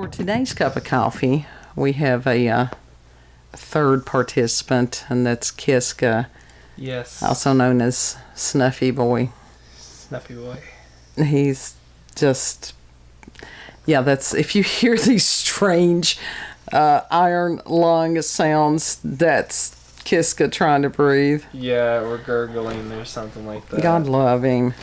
For today's cup of coffee, we have a third participant, and that's Kiska. Yes. Also known as Snuffy Boy. Snuffy Boy. He's just... Yeah, that's... If you hear these strange iron lung sounds, that's Kiska trying to breathe. Yeah, or gurgling or something like that. God love him.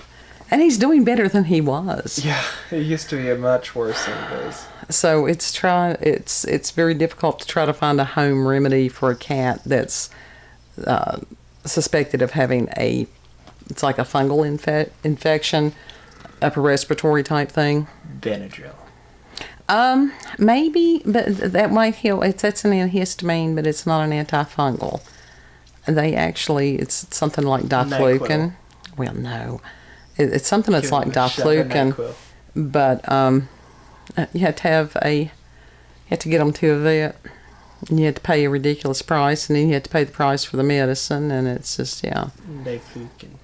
And he's doing better than he was. Yeah, it used to be much worse than it is. So it's very difficult to try to find a home remedy for a cat that's suspected of having it's like a fungal infection, upper respiratory type thing. Benadryl. Maybe, but that might heal. That's an antihistamine, but it's not an antifungal. It's something like diflucan. NyQuil. Well, no. It's something that's like diflucan, but you have to get them to a vet, and you have to pay a ridiculous price, and then you have to pay the price for the medicine, and it's just, yeah. Diflucan.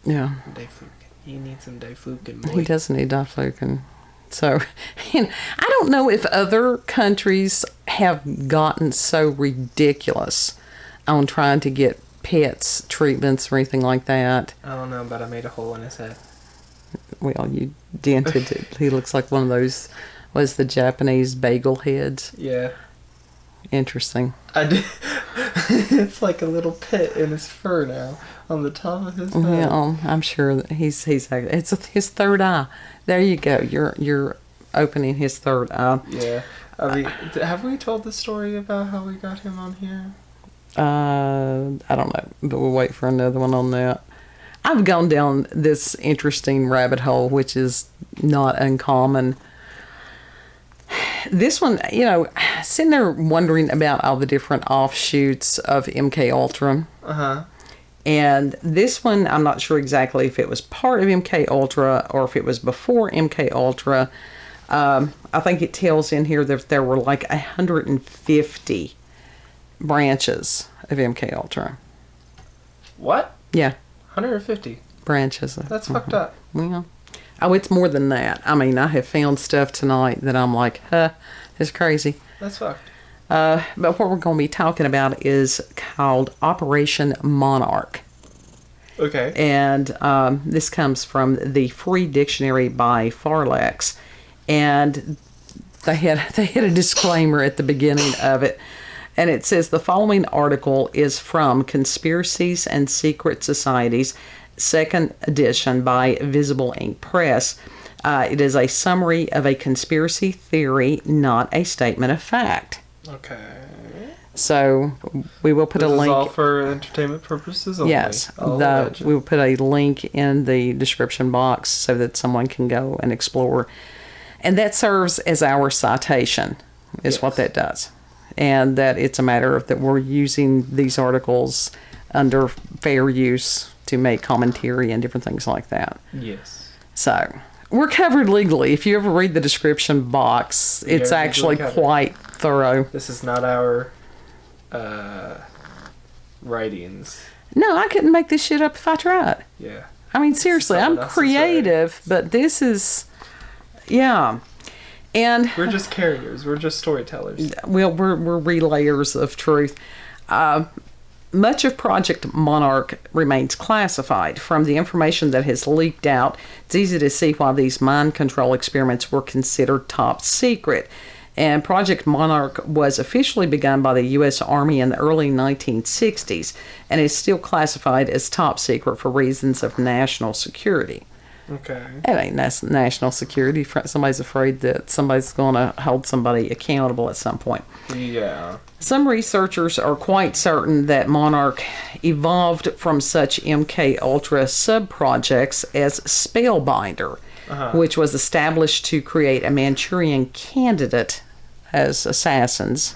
Yeah. Diflucan. He needs some diflucan, boy. He does need diflucan. So, and I don't know if other countries have gotten so ridiculous on trying to get pets treatments or anything like that. I don't know, but I made a hole in his head. Well, you dented it. He looks like one of those, was the Japanese bagel heads. Yeah. Interesting. I did. It's like a little pit in his fur now, on the top of his head. Well, I'm sure that it's his third eye. There you go. You're opening his third eye. Yeah. I mean, have we told the story about how we got him on here? I don't know, but we'll wait for another one on that. I've gone down this interesting rabbit hole, which is not uncommon. This one, sitting there wondering about all the different offshoots of MK Ultra. Uh-huh. And this one, I'm not sure exactly if it was part of MK Ultra or if it was before MK Ultra. I think it tells in here that there were like 150 branches of MK Ultra. What? Yeah. 150. Branches. That's fucked up. Yeah. Oh, it's more than that. I mean, I have found stuff tonight that I'm like, it's crazy. That's fucked. But what we're going to be talking about is called Operation Monarch. Okay. And this comes from the Free Dictionary by Farlex. And they had a disclaimer at the beginning of it. And it says the following article is from Conspiracies and Secret Societies, 2nd edition by Visible Ink Press. It is a summary of a conspiracy theory, not a statement of fact. Okay. So we will put a link. This is all for entertainment purposes only. Yes. We will put a link in the description box so that someone can go and explore. And that serves as our citation, is what that does. And that it's a matter of that we're using these articles under fair use to make commentary and different things like that. Yes. So, we're covered legally. If you ever read the description box, it's actually quite thorough. This is not our writings. No, I couldn't make this shit up if I tried. Yeah. I mean, seriously, I'm creative, but this is... Yeah. And we're just carriers. We're just storytellers. Well, we're relayers of truth. Much of Project Monarch remains classified. From the information that has leaked out, it's easy to see why these mind control experiments were considered top secret. And Project Monarch was officially begun by the U.S. Army in the early 1960s and is still classified as top secret for reasons of national security. Okay. It ain't national security. Somebody's afraid that somebody's going to hold somebody accountable at some point. Yeah. Some researchers are quite certain that Monarch evolved from such MK Ultra sub-projects as Spellbinder, which was established to create a Manchurian candidate as assassins.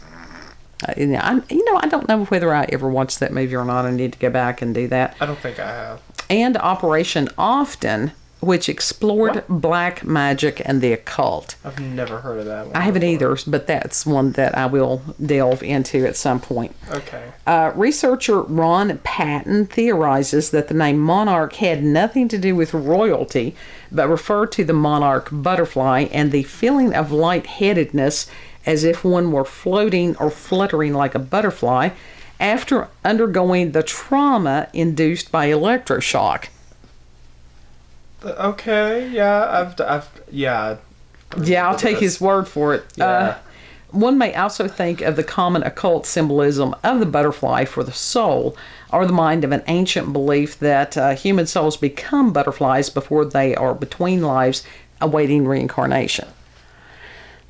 I don't know whether I ever watched that movie or not. I need to go back and do that. I don't think I have. And Operation Often, which explored black magic and the occult. I've never heard of that one. I haven't before. either, but that's one that I will delve into at some point. Okay. Researcher Ron Patton theorizes that the name monarch had nothing to do with royalty, but referred to the monarch butterfly and the feeling of lightheadedness as if one were floating or fluttering like a butterfly after undergoing the trauma induced by electroshock. Okay, yeah, yeah. Yeah, I'll take his word for it. Yeah. One may also think of the common occult symbolism of the butterfly for the soul, or the mind of an ancient belief that human souls become butterflies before they are between lives awaiting reincarnation.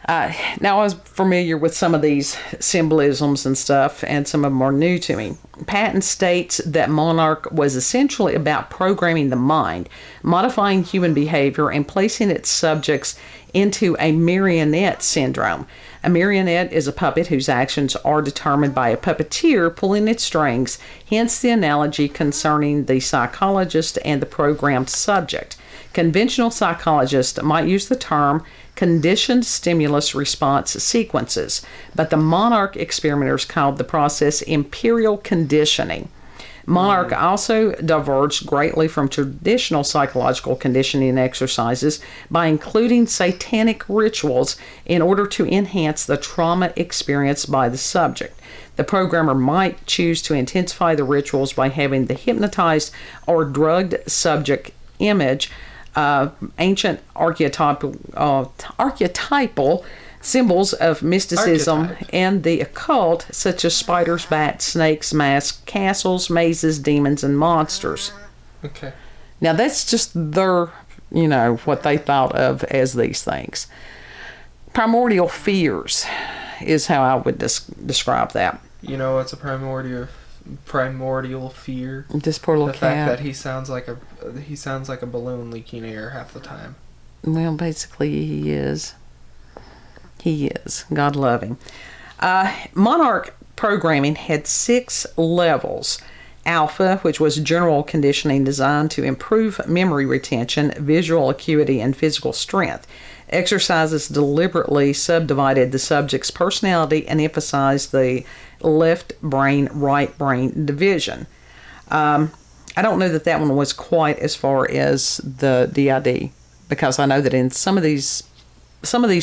Now, I was familiar with some of these symbolisms and stuff, and some of them are new to me. Patton states that Monarch was essentially about programming the mind, modifying human behavior, and placing its subjects into a marionette syndrome. A marionette is a puppet whose actions are determined by a puppeteer pulling its strings, hence the analogy concerning the psychologist and the programmed subject. Conventional psychologists might use the term conditioned stimulus response sequences, but the Monarch experimenters called the process imperial conditioning. Monarch also diverged greatly from traditional psychological conditioning exercises by including satanic rituals in order to enhance the trauma experienced by the subject. The programmer might choose to intensify the rituals by having the hypnotized or drugged subject image ancient archetypal symbols of mysticism and the occult, such as spiders, bats, snakes, masks, castles, mazes, demons, and monsters. Okay. Now, that's just their, what they thought of as these things. Primordial fears is how I would describe that. You know what's a primordial fear? This poor little the cat. fact that he sounds like a balloon leaking air half the time. Well, basically he is. He is. God love him. Monarch programming had 6 levels. Alpha, which was general conditioning designed to improve memory retention, visual acuity, and physical strength. Exercises deliberately subdivided the subject's personality and emphasized the left brain, right brain division. I don't know that one was quite as far as the DID, because I know that in some of these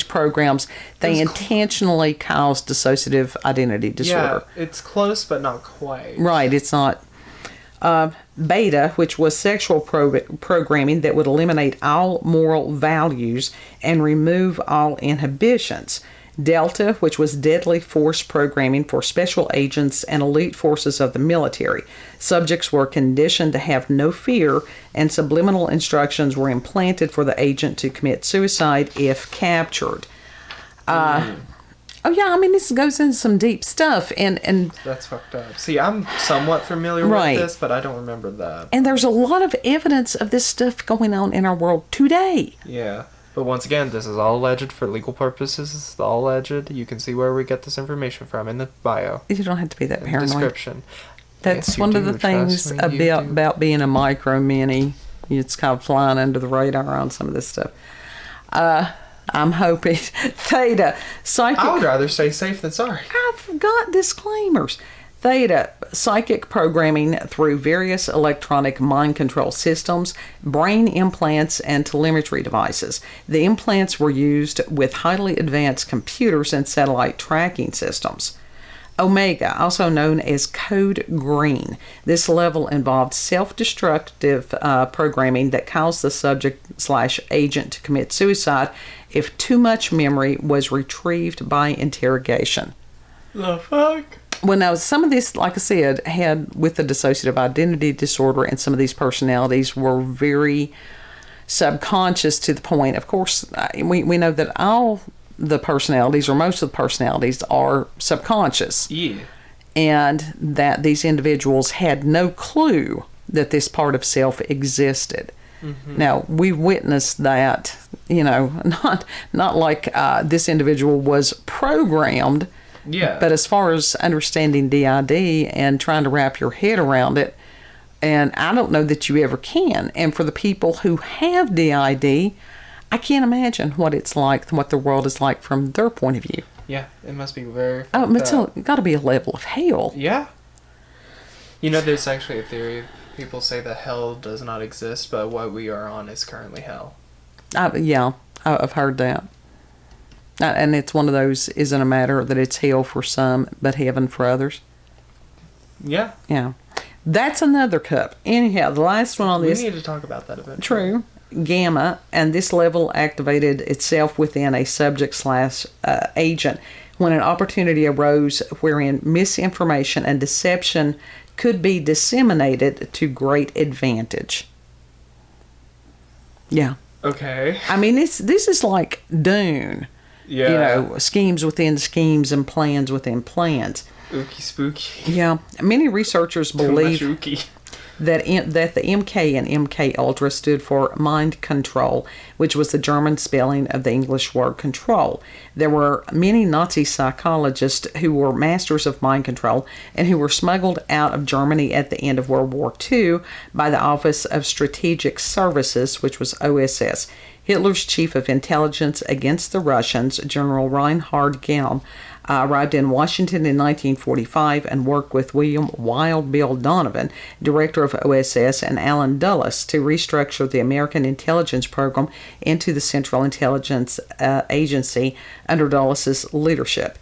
programs, they intentionally cause dissociative identity disorder. Yeah, it's close, but not quite. Right, it's not. Beta, which was sexual programming that would eliminate all moral values and remove all inhibitions. Delta, which was deadly force programming for special agents and elite forces of the military. Subjects were conditioned to have no fear, and subliminal instructions were implanted for the agent to commit suicide if captured. Oh yeah, this goes into some deep stuff, and that's fucked up. See, I'm somewhat familiar with this, but I don't remember that. And there's a lot of evidence of this stuff going on in our world today. Yeah. But once again, this is all alleged for legal purposes. This is all alleged. You can see where we get this information from in the bio. You don't have to be that paranoid. Description. That's yes, one of the things about being a micro mini. It's kind of flying under the radar on some of this stuff. I'm hoping. Theta, psychic. I would rather stay safe than sorry. I've got disclaimers. Theta, psychic programming through various electronic mind control systems, brain implants, and telemetry devices. The implants were used with highly advanced computers and satellite tracking systems. Omega, also known as Code Green. This level involved self-destructive programming that caused the subject/agent to commit suicide if too much memory was retrieved by interrogation. The fuck? Well, now, some of this, like I said, had with the dissociative identity disorder, and some of these personalities were very subconscious to the point, of course, we know that all the personalities, or most of the personalities, are subconscious. Yeah. And that these individuals had no clue that this part of self existed. Mm-hmm. Now, we witnessed that, not like this individual was programmed. Yeah. But as far as understanding DID and trying to wrap your head around it, And I don't know that you ever can. And for the people who have DID, I can't imagine what it's like, what the world is like from their point of view. Yeah, it must be very. Oh, it's got to be a level of hell. Yeah. You know, there's actually a theory. People say that hell does not exist, but what we are on is currently hell. Yeah, I've heard that. And it's one of those, isn't a matter that it's hell for some, but heaven for others. Yeah. Yeah. That's another cup. Anyhow, the last one on this. We need to talk about that eventually. True. Gamma, and this level activated itself within a subject/agent when an opportunity arose wherein misinformation and deception could be disseminated to great advantage. Yeah. Okay. I mean, this is like Dune. Yeah. You know, schemes within schemes and plans within plans. Ookie spooky. Yeah. Many researchers believe Too much ookie. that the MK and MK Ultra stood for mind control, which was the German spelling of the English word control. There were many Nazi psychologists who were masters of mind control and who were smuggled out of Germany at the end of World War II by the Office of Strategic Services, which was OSS. Hitler's chief of intelligence against the Russians, General Reinhard Gehlen, arrived in Washington in 1945 and worked with William Wild Bill Donovan, director of OSS, and Allen Dulles to restructure the American intelligence program into the Central Intelligence Agency under Dulles' leadership.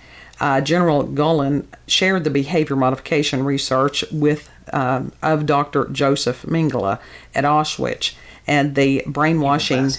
General Gehlen shared the behavior modification research of Dr. Joseph Mengele at Auschwitz and the brainwashing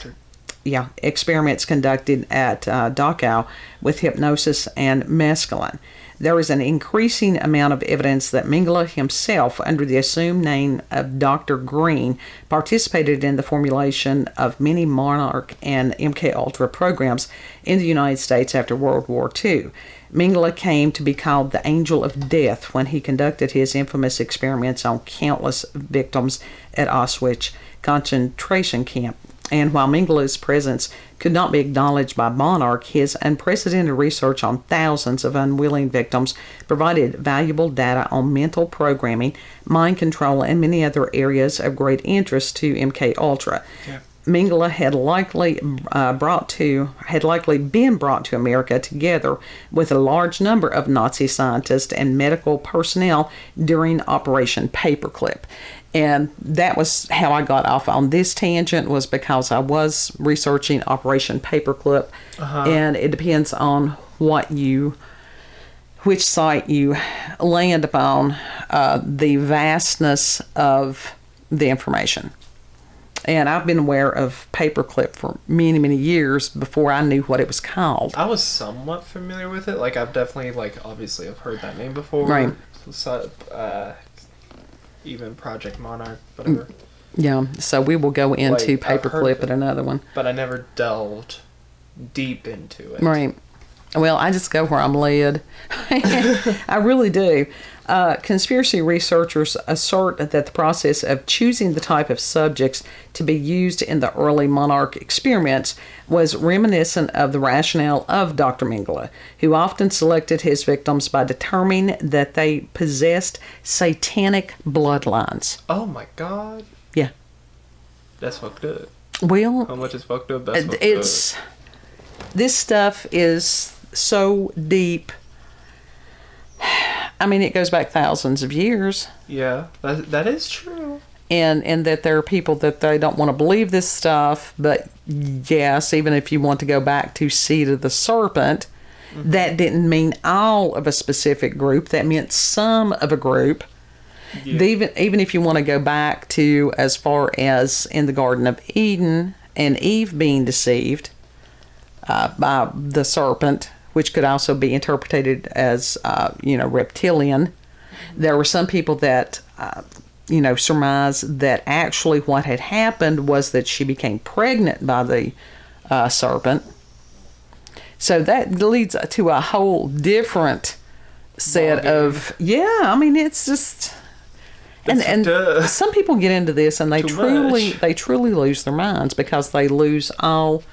experiments conducted at Dachau with hypnosis and mescaline. There is an increasing amount of evidence that Mengele himself, under the assumed name of Dr. Green, participated in the formulation of many Monarch and MK-Ultra programs in the United States after World War II. Mengele came to be called the Angel of Death when he conducted his infamous experiments on countless victims at Auschwitz concentration camp. And while Mengele's presence could not be acknowledged by Monarch, his unprecedented research on thousands of unwilling victims provided valuable data on mental programming, mind control, and many other areas of great interest to MK-Ultra. Yeah. Mengele had likely been brought to America together with a large number of Nazi scientists and medical personnel during Operation Paperclip. And that was how I got off on this tangent, was because I was researching Operation Paperclip. And it depends on which site you land upon, the vastness of the information. And I've been aware of Paperclip for many, many years before I knew what it was called. I was somewhat familiar with it. Like, I've definitely, obviously I've heard that name before. Right. So, even Project Monarch, whatever. Yeah, so we will go into Paperclip at another one. But I never delved deep into it. Right. Well, I just go where I'm led. I really do. Conspiracy researchers assert that the process of choosing the type of subjects to be used in the early Monarch experiments was reminiscent of the rationale of Dr. Mengele, who often selected his victims by determining that they possessed satanic bloodlines. Oh my God. Yeah. That's fucked up. Well, how much is fucked up? That's fucked up. This stuff is so deep. I mean, it goes back thousands of years. Yeah, that is true. And that there are people that they don't want to believe this stuff, but yes, even if you want to go back to Seed of the Serpent, that didn't mean all of a specific group. That meant some of a group. Yeah. Even if you want to go back to as far as in the Garden of Eden and Eve being deceived by the serpent, which could also be interpreted as, reptilian. There were some people that, surmised that actually what had happened was that she became pregnant by the serpent. So that leads to a whole different set of, it's just... And some people get into this and they truly lose their minds because they lose all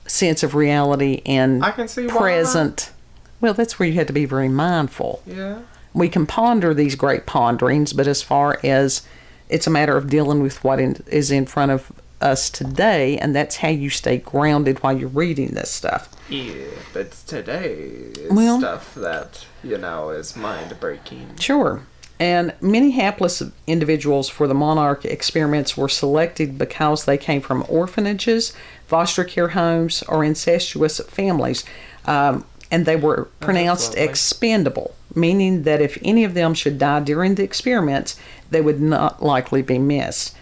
sense of reality and I can see present. Well, that's where you have to be very mindful. Yeah. We can ponder these great ponderings, but as far as It's a matter of dealing with what is in front of us today, and that's how you stay grounded while you're reading this stuff. Yeah, but today is stuff that, is mind-breaking. Sure. And many hapless individuals for the Monarch experiments were selected because they came from orphanages, foster care homes, or incestuous families, and they were pronounced expendable, meaning that if any of them should die during the experiments, they would not likely be missed.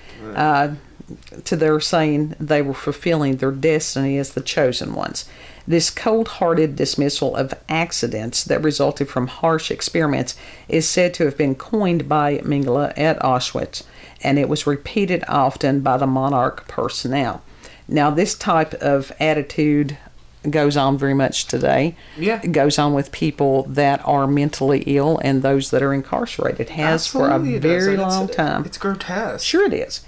To their saying they were fulfilling their destiny as the chosen ones. This cold-hearted dismissal of accidents that resulted from harsh experiments is said to have been coined by Mengele at Auschwitz, and it was repeated often by the Monarch personnel. Now, this type of attitude goes on very much today. Yeah. It goes on with people that are mentally ill and those that are incarcerated. It has Absolutely for a very long time. It's grotesque. Sure it is.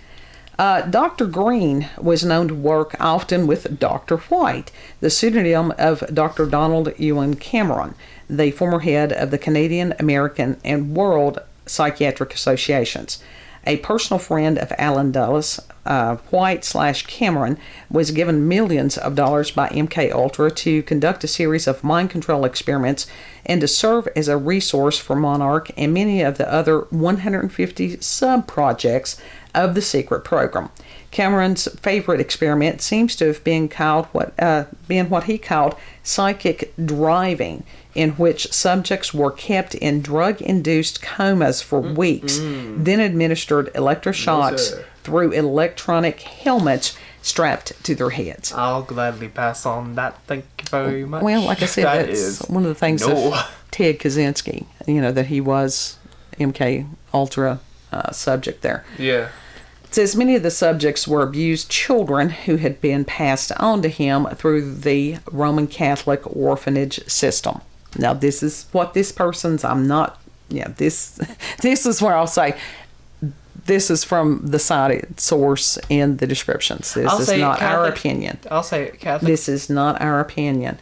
Dr. Green was known to work often with Dr. White, the pseudonym of Dr. Donald Ewan Cameron, the former head of the Canadian, American, and World Psychiatric Associations. A personal friend of Alan Dulles, White/Cameron was given millions of dollars by MK Ultra to conduct a series of mind control experiments and to serve as a resource for Monarch and many of the other 150 sub-projects of the secret program. Cameron's favorite experiment seems to have been what he called psychic driving, in which subjects were kept in drug-induced comas for weeks, then administered electroshocks through electronic helmets strapped to their heads. I'll gladly pass on that. Thank you very much. Well, like I said, that's one of the things of Ted Kaczynski, that he was MK Ultra subject there. Yeah. It says many of the subjects were abused children who had been passed on to him through the Roman Catholic orphanage system. Now, this is what this person's, this is where I'll say, this is from the cited source in the descriptions. This is not Catholic, our opinion. I'll say it, Catholic. This is not our opinion.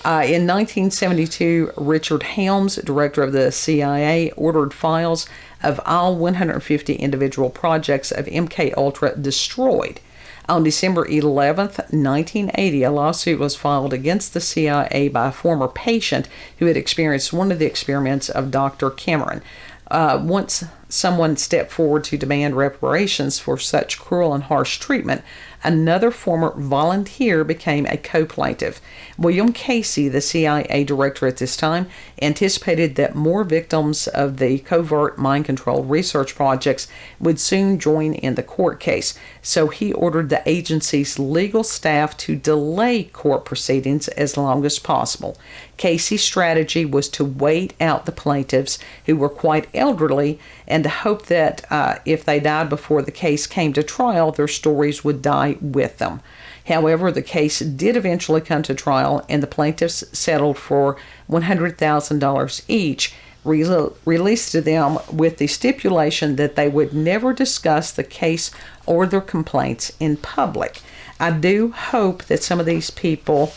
In 1972, Richard Helms, director of the CIA, ordered files of all 150 individual projects of MK Ultra destroyed. On December 11th, 1980, a lawsuit was filed against the CIA by a former patient who had experienced one of the experiments of Dr. Cameron. Once someone stepped forward to demand reparations for such cruel and harsh treatment, another former volunteer became a co-plaintiff. William Casey, the CIA director at this time, anticipated that more victims of the covert mind control research projects would soon join in the court case, so he ordered the agency's legal staff to delay court proceedings as long as possible. Casey's strategy was to wait out the plaintiffs, who were quite elderly, and to hope that if they died before the case came to trial, their stories would die with them. However, the case did eventually come to trial, and the plaintiffs settled for $100,000 each, released to them with the stipulation that they would never discuss the case or their complaints in public. I do hope that some of these people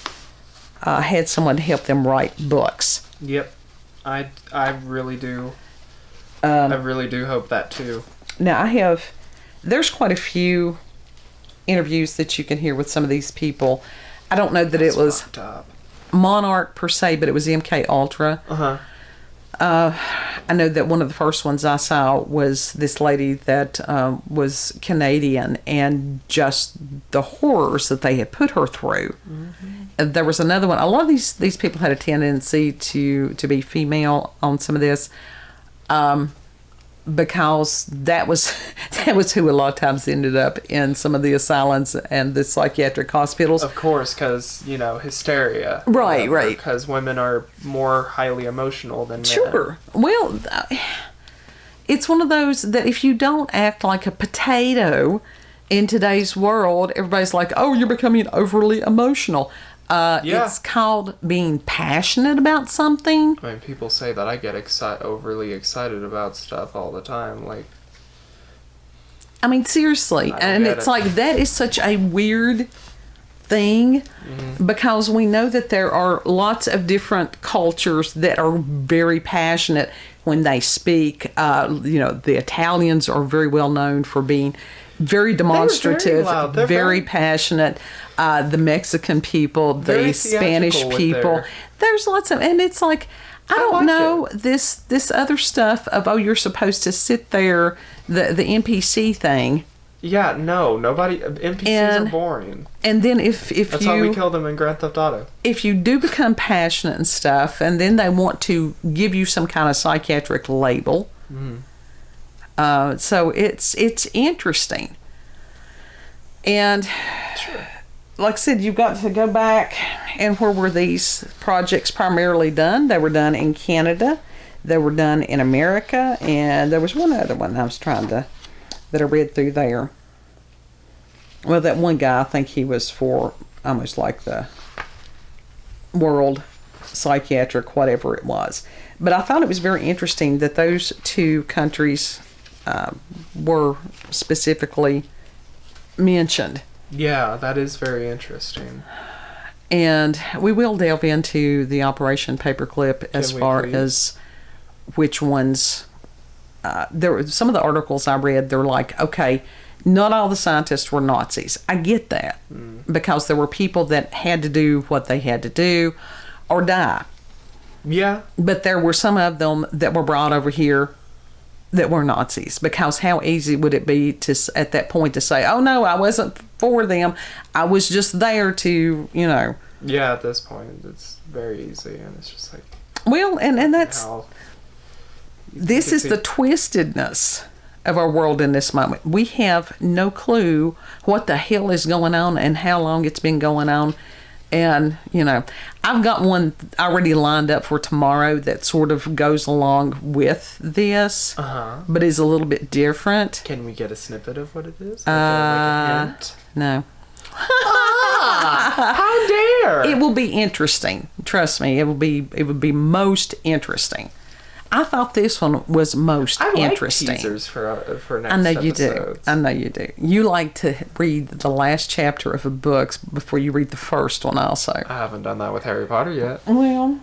had someone to help them write books. Yep, I really do. I really do hope that too. Now, there's quite a few interviews that you can hear with some of these people. I don't know that it was Monarch per se, but it was MK Ultra. I know that one of the first ones I saw was this lady that was Canadian, and just the horrors that they had put her through. And there was another one. A lot of these people had a tendency to be female on some of this. Because that was who a lot of times ended up in some of the asylums and the psychiatric hospitals. Of course, because, hysteria. Right, right. Because women are more highly emotional than men. Sure. Well, it's one of those that if you don't act like a potato in today's world, everybody's like, oh, you're becoming overly emotional. It's called being passionate about something. I mean, people say that I get overly excited about stuff all the time. Like, I mean, seriously. And it's like, that is such a weird thing, because we know that there are lots of different cultures that are very passionate. when they speak. The Italians are very well known for being very demonstrative, very passionate. The Mexican people, the Spanish people. There's lots of, and it's like, I don't know this other stuff of, you're supposed to sit there, the NPC thing. Yeah, no, nobody. NPCs are boring. And then if that's why we killed them in Grand Theft Auto. If you do become passionate and stuff, and then they want to give you some kind of psychiatric label, so it's interesting. And like I said, you've got to go back, and where were these projects primarily done? They were done in Canada, they were done in America, and there was one other one I was that I read through there. Well, that one guy, I think he was for almost like the World Psychiatric, whatever it was. But I thought it was very interesting that those two countries were specifically mentioned. Yeah, that is very interesting. And we will delve into the Operation Paperclip as far as which ones. There were some of the articles I read. They're like, okay, not all the scientists were Nazis. I get that because there were people that had to do what they had to do or die. Yeah. But there were some of them that were brought over here that were Nazis, because how easy would it be to at that point to say, oh no, I wasn't for them, I was just there to, Yeah, at this point it's very easy, and it's just like, well, and that's this is the twistedness of our world in this moment. We have no clue what the hell is going on and how long it's been going on. And, I've got one already lined up for tomorrow that sort of goes along with this, but is a little bit different. Can we get a snippet of what it is? Like a hint? No. How dare! It will be interesting. Trust me, it would be most interesting. I thought this one was most interesting. I like teasers for next I know you episodes. do. I know you do. You like to read the last chapter of a book before you read the first one also. I haven't done that with Harry Potter yet. Well,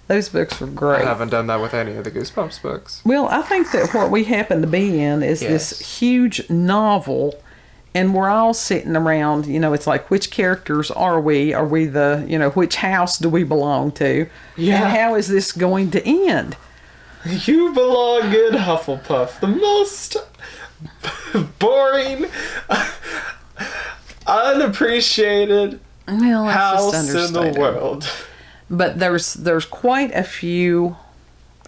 those books were great. I haven't done that with any of the Goosebumps books. Well, I think that what we happen to be in is this huge novel, and we're all sitting around, it's like, which characters are we? Are we the, which house do we belong to? Yeah. And how is this going to end? You belong in Hufflepuff, the most boring, unappreciated house in the world. But there's quite a few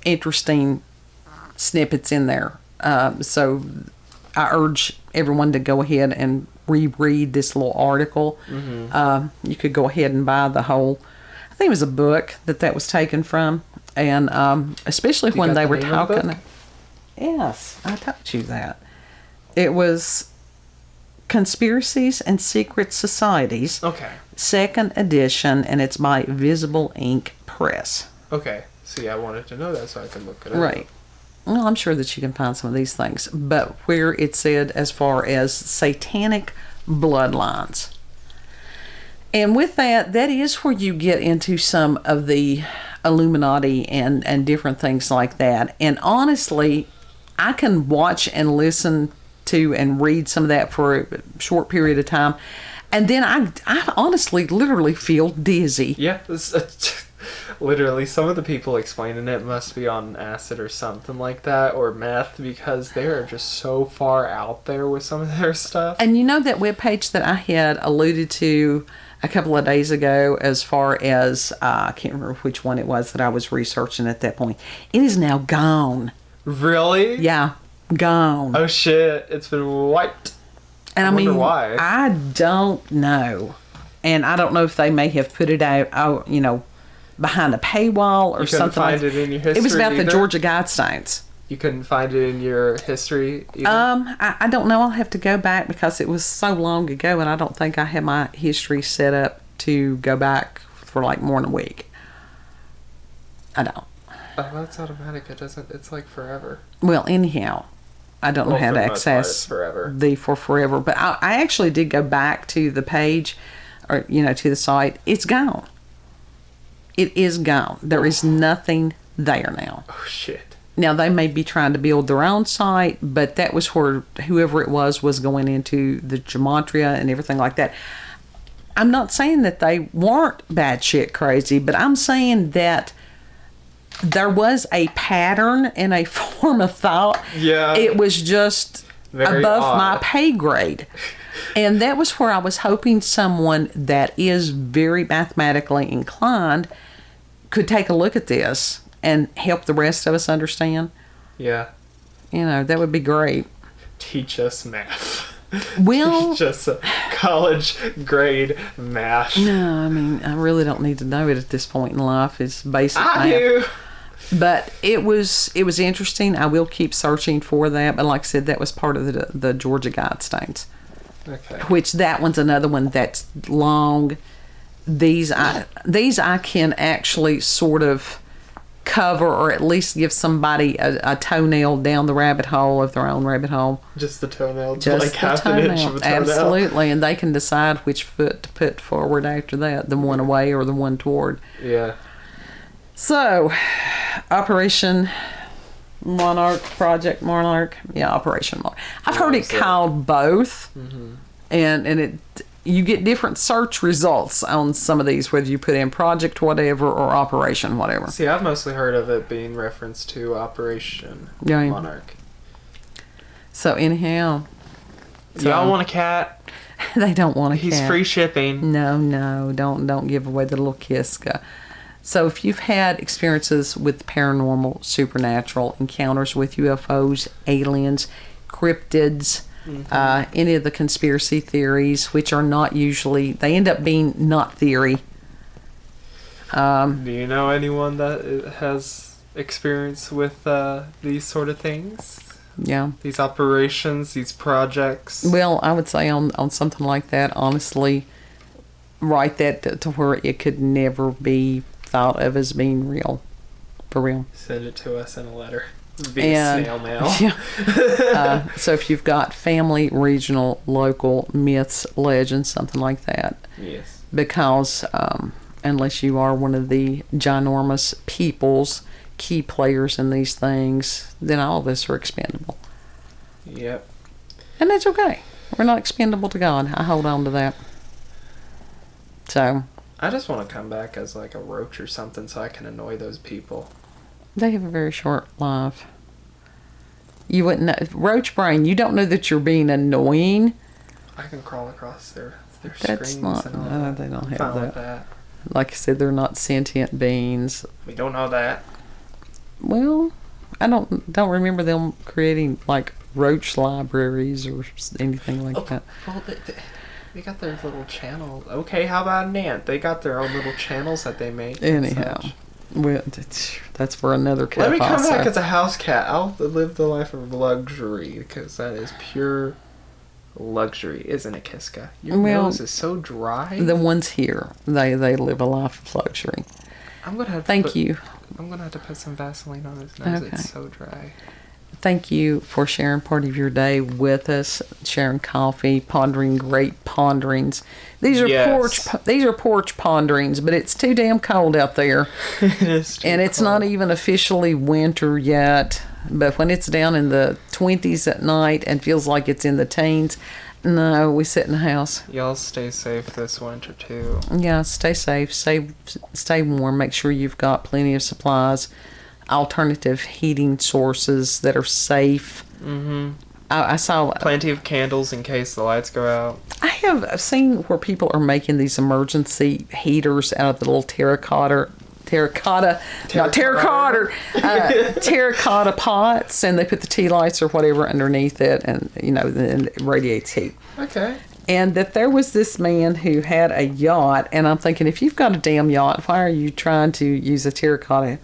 interesting snippets in there. So I urge everyone to go ahead and reread this little article. You could go ahead and buy the whole, I think it was a book that was taken from, and especially when they were talking. Yes, I told you that. It was Conspiracies and Secret Societies. Okay. Second edition, and it's by Visible Ink Press. Okay. See, I wanted to know that so I can look it up. Right. Well, I'm sure that you can find some of these things. But where it said as far as satanic bloodlines. And with that is where you get into some of the Illuminati and different things like that. And honestly, I can watch and listen to and read some of that for a short period of time. And then I honestly, literally feel dizzy. Yeah, literally, some of the people explaining it must be on acid or something like that, or meth, because they are just so far out there with some of their stuff. And that webpage that I had alluded to a couple of days ago, as far as, I can't remember which one it was that I was researching at that point. It is now gone. Really? Yeah, gone. Oh shit, it's been wiped. And I mean, why? I don't know. And I don't know if they may have put it out, behind a paywall or something like that. You couldn't find it in your history. It was about either? the Georgia Guidestones. You couldn't find it in your history either? I don't know. I'll have to go back because it was so long ago, and I don't think I had my history set up to go back for like more than a week. I don't. Oh, that's automatic. It doesn't. It's like forever. Well, anyhow, I don't know how to access the for forever. But I actually did go back to the page, or to the site. It's gone. It is gone. There is nothing there now. Oh, shit. Now, they may be trying to build their own site, but that was where whoever it was going into the gematria and everything like that. I'm not saying that they weren't batshit crazy, but I'm saying that there was a pattern and a form of thought. Yeah. It was just Very above odd. my pay grade. And that was where I was hoping someone that is very mathematically inclined could take a look at this and help the rest of us understand. Yeah. You know, that would be great. Teach us math. Well, Teach us college grade math. no, I mean, I really don't need to know it at this point in life. It's basic I math. do. But it was interesting. I will keep searching for that. But like I said, that was part of the Georgia Guidestones. Okay. Which that one's another one that's long. These I can actually sort of cover, or at least give somebody a toenail down the rabbit hole of their own rabbit hole. Just the toenail, Just like the half an inch of a toenail. Absolutely, and they can decide which foot to put forward after that, the one away or the one toward. Yeah. So, Operation Monarch, Project Monarch, yeah, Operation Monarch. I've heard it called both, and it you get different search results on some of these, whether you put in Project whatever or Operation whatever. See, I've mostly heard of it being referenced to Operation Yeah. Monarch. So anyhow, Y'all want a cat? they don't want a He's cat. free shipping. No, don't give away the little Kiska. So if you've had experiences with paranormal, supernatural, encounters with UFOs, aliens, cryptids, any of the conspiracy theories, which are not usually, they end up being not theory. Do you know anyone that has experience with these sort of things? Yeah. These operations, these projects? Well, I would say on something like that, honestly, write that to where it could never be thought of as being real. For real. Send it to us in a letter. Via snail mail. Yeah. So if you've got family, regional, local, myths, legends, something like that. Yes. Because unless you are one of the ginormous peoples, key players in these things, then all of us are expendable. Yep. And that's okay. We're not expendable to God. I hold on to that. So I just want to come back as like a roach or something so I can annoy those people. they have a very short life. You wouldn't know. Roach brain, you don't know that you're being annoying. I can crawl across their That's screens not, and all no, that. they don't I'm have fine that. with that. Like I said, they're not sentient beings. We don't know that. Well, I don't remember them creating like roach libraries or anything like that. Well, they got their little channel. Okay, how about an ant? They got their own little channels that they make. and Anyhow, such. well, that's for another cat. Let me come also. back as a house cat. I'll live the life of luxury because that is pure luxury, isn't it, Kiska? Your nose is so dry. The ones here, they live a life of luxury. I'm gonna have to Thank you. I'm gonna have to put some Vaseline on his nose. Okay. It's so dry. Thank you for sharing part of your day with us, sharing coffee, pondering great ponderings. These are Yes. porch ponderings, but it's too damn cold out there. It is too And it's cold. not even officially winter yet. But when it's down in the 20s at night and feels like it's in the teens, no, we sit in the house. Y'all stay safe this winter too. Yeah, stay safe, stay warm. Make sure you've got plenty of supplies, alternative heating sources that are safe. Mm-hmm. I saw Plenty of candles in case the lights go out. I have seen where people are making these emergency heaters out of the little terracotta pots, and they put the tea lights or whatever underneath it, and then it radiates heat. Okay. And that there was this man who had a yacht, and I'm thinking, if you've got a damn yacht, why are you trying to use a terracotta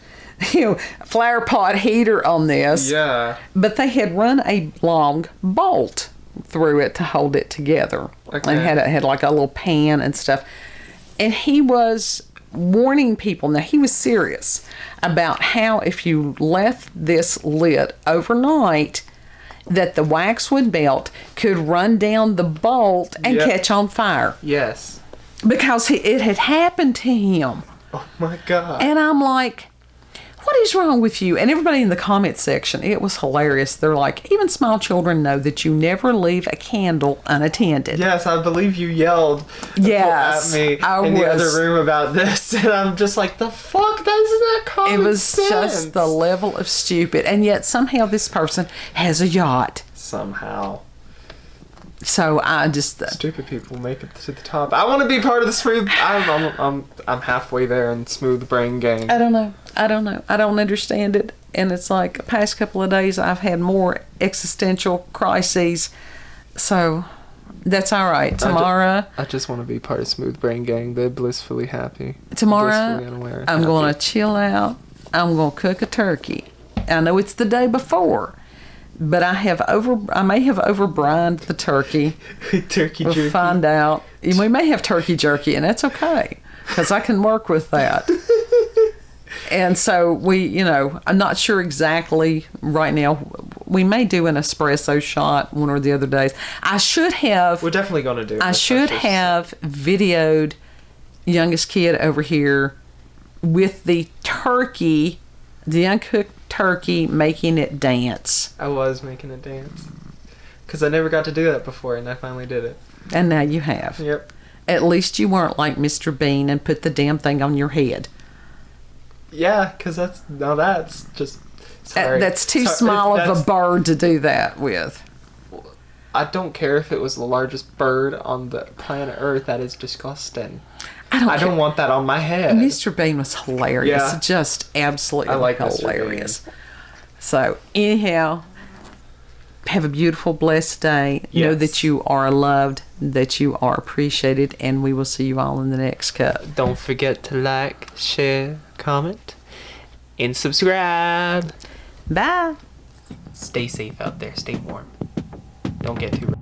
flower pot heater on this? Yeah. But they had run a long bolt through it to hold it together. Okay. And had like a little pan and stuff. And he was warning people, now he was serious, about how if you left this lit overnight, that the waxwood belt could run down the bolt and Yep. catch on fire. Yes. Because it had happened to him. Oh my God. And I'm like, what is wrong with you? And everybody in the comment section, it was hilarious. They're like, even small children know that you never leave a candle unattended. Yes, I believe you yelled Yes, at me in the other room about this, and I'm just like, the fuck? Isn't that common It was sense? just the level of stupid. And yet somehow this person has a yacht. Somehow. So I just... Stupid people make it to the top. I want to be part of the smooth... I'm halfway there in smooth brain gang. I don't know. I don't understand it. And it's like the past couple of days I've had more existential crises. So that's all right. Tomorrow... I just want to be part of smooth brain gang. They're blissfully happy. Tomorrow Blissfully unaware. I'm going to chill out. I'm going to cook a turkey. I know it's the day before. But I may have overbrined the turkey. Turkey We'll jerky. find out. We may have turkey jerky, and that's okay, because I can work with that. And so I'm not sure exactly right now. We may do an espresso shot one or the other days. We're definitely going to do it. I should have videoed youngest kid over here with the turkey, the uncooked turkey, making it dance. I was making it dance. Because I never got to do that before, and I finally did it. And now you have. Yep. At least you weren't like Mr. Bean and put the damn thing on your head. Yeah, because that's just... Sorry. That's too small of a bird to do that with. I don't care if it was the largest bird on the planet Earth. That is disgusting. I don't want that on my head. Mr. Bean was hilarious. Yeah. Just absolutely I like hilarious. So, anyhow, have a beautiful, blessed day. Yes. Know that you are loved, that you are appreciated, and we will see you all in the next cup. Don't forget to like, share, comment, and subscribe. Bye. Stay safe out there. Stay warm. Don't get too...